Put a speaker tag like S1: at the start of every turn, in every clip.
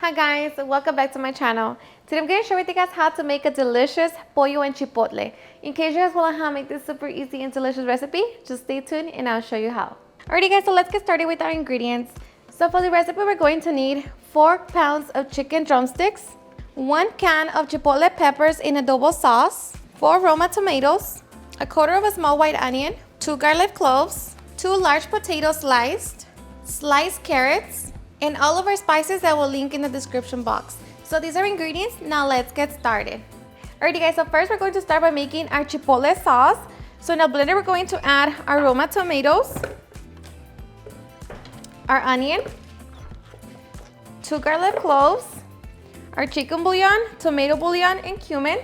S1: Hi guys, welcome back to my channel. Today I'm going to share with you guys how to make a delicious pollo and chipotle. In case you guys want to how to make this super easy and delicious recipe, just stay tuned and I'll show you how. Alrighty guys, so let's get started with our ingredients. So for the recipe we're going to need 4 pounds of chicken drumsticks, 1 can of chipotle peppers in adobo sauce, 4 roma tomatoes, a quarter of a small white onion, 2 garlic cloves, 2 large potatoes sliced carrots, and all of our spices that will link in the description box. So these are ingredients. Now let's get started. Alrighty guys, so first we're going to start by making our chipotle sauce. So in a blender we're going to add our roma tomatoes, our onion, 2 garlic cloves, our chicken bouillon, tomato bouillon, and cumin,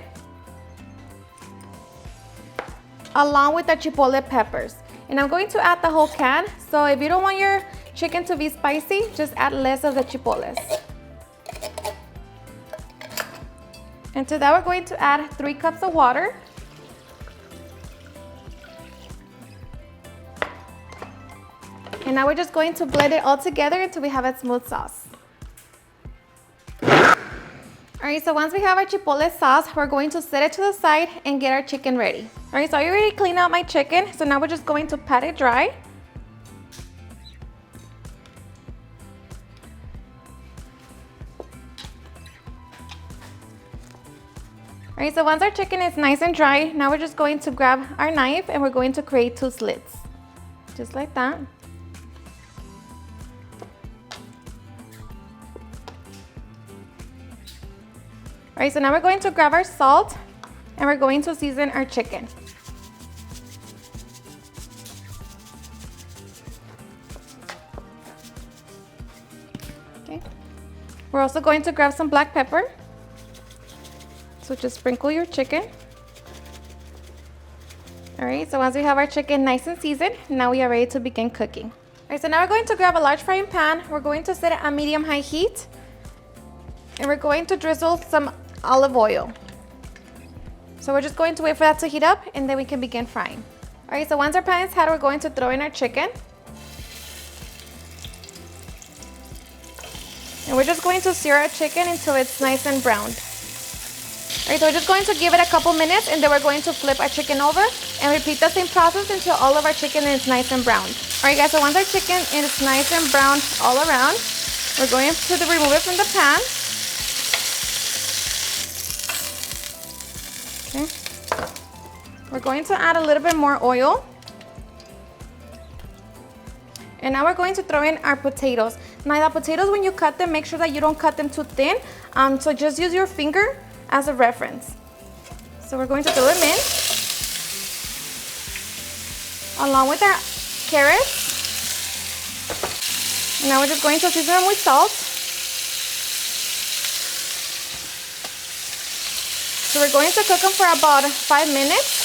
S1: along with the chipotle peppers. And I'm going to add the whole can. So if you don't want your chicken to be spicy, just add less of the chipotles. And to that we're going to add 3 cups of water. And now we're just going to blend it all together until we have a smooth sauce. Alright, so once we have our chipotle sauce, we're going to set it to the side and get our chicken ready. Alright, so I already cleaned out my chicken, so now we're just going to pat it dry. Alright, so once our chicken is nice and dry, now we're just going to grab our knife and we're going to create 2 slits. Just like that. Alright, so now we're going to grab our salt and we're going to season our chicken. Okay. We're also going to grab some black pepper. So just sprinkle your chicken. Alright, so once we have our chicken nice and seasoned, now we are ready to begin cooking. Alright, so now we're going to grab a large frying pan. We're going to set it on medium-high heat. And we're going to drizzle some olive oil. So we're just going to wait for that to heat up and then we can begin frying. Alright, so once our pan is hot, we're going to throw in our chicken. And we're just going to sear our chicken until it's nice and browned. Alright, so we're just going to give it a couple minutes and then we're going to flip our chicken over and repeat the same process until all of our chicken is nice and browned. Alright guys, so once our chicken is nice and browned all around, we're going to remove it from the pan. Okay. We're going to add a little bit more oil. And now we're going to throw in our potatoes. Now the potatoes, when you cut them, make sure that you don't cut them too thin. So just use your finger as a reference. So we're going to throw them in along with our carrots. And now we're just going to season them with salt. So we're going to cook them for about 5 minutes.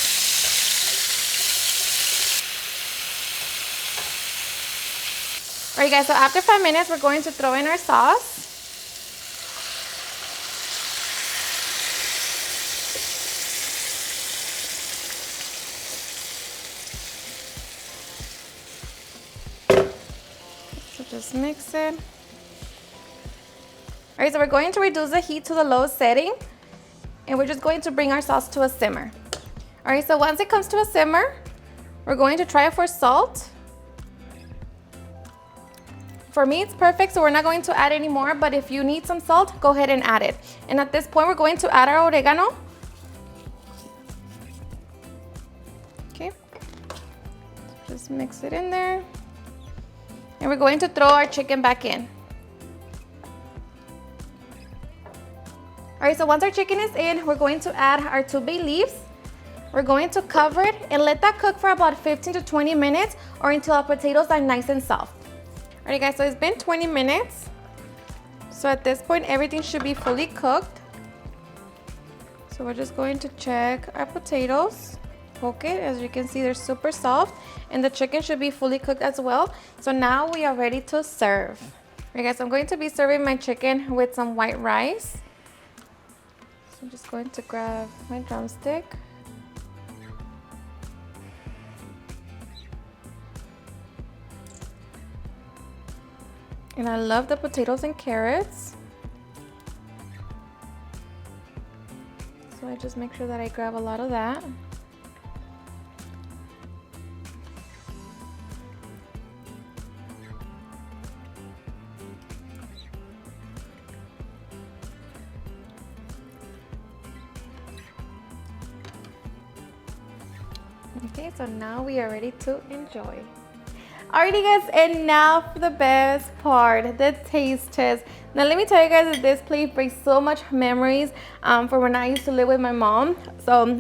S1: Alright guys, so after 5 minutes we're going to throw in our sauce. Just mix it. Alright, so we're going to reduce the heat to the lowest setting and we're just going to bring our sauce to a simmer. Alright, so once it comes to a simmer, we're going to try it for salt. For me, it's perfect, so we're not going to add any more, but if you need some salt, go ahead and add it. And at this point, we're going to add our oregano. Okay, just mix it in there. And we're going to throw our chicken back in. Alright, so once our chicken is in, we're going to add our 2 bay leaves. We're going to cover it and let that cook for about 15 to 20 minutes or until our potatoes are nice and soft. Alright guys, so it's been 20 minutes. So at this point, everything should be fully cooked. So we're just going to check our potatoes. Okay, as you can see, they're super soft and the chicken should be fully cooked as well. So now we are ready to serve. Alright guys, I'm going to be serving my chicken with some white rice. So I'm just going to grab my drumstick. And I love the potatoes and carrots. I just make sure that I grab a lot of that. Okay, so now we are ready to enjoy. Alrighty guys, and now for the best part, the taste test. Now let me tell you guys that this plate brings so much memories for when I used to live with my mom. So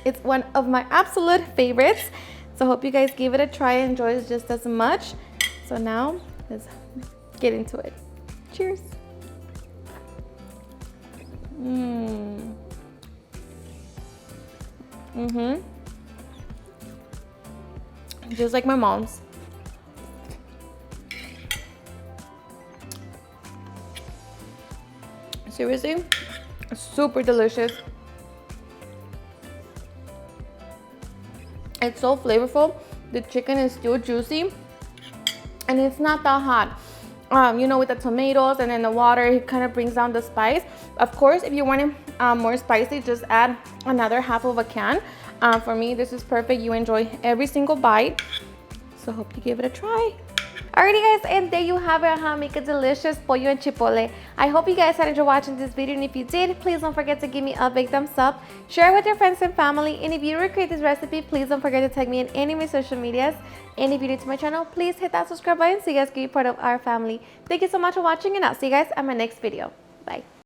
S1: it's one of my absolute favorites. So I hope you guys give it a try and enjoy it just as much. So now let's get into it. Cheers. Just like my mom's. Seriously, super delicious. It's so flavorful. The chicken is still juicy and it's not that hot. You know, with the tomatoes and then the water, it kind of brings down the spice. Of course, if you want it more spicy, just add another half of a can. For me, this is perfect. You enjoy every single bite. So hope you give it a try. Alrighty guys, and there you have it, how to make a delicious pollo and chipotle. I hope you guys had enjoyed watching this video, and if you did, please don't forget to give me a big thumbs up. Share it with your friends and family, and if you recreate this recipe, please don't forget to tag me in any of my social medias. And if you're new to my channel, please hit that subscribe button so you guys can be part of our family. Thank you so much for watching, and I'll see you guys on my next video. Bye.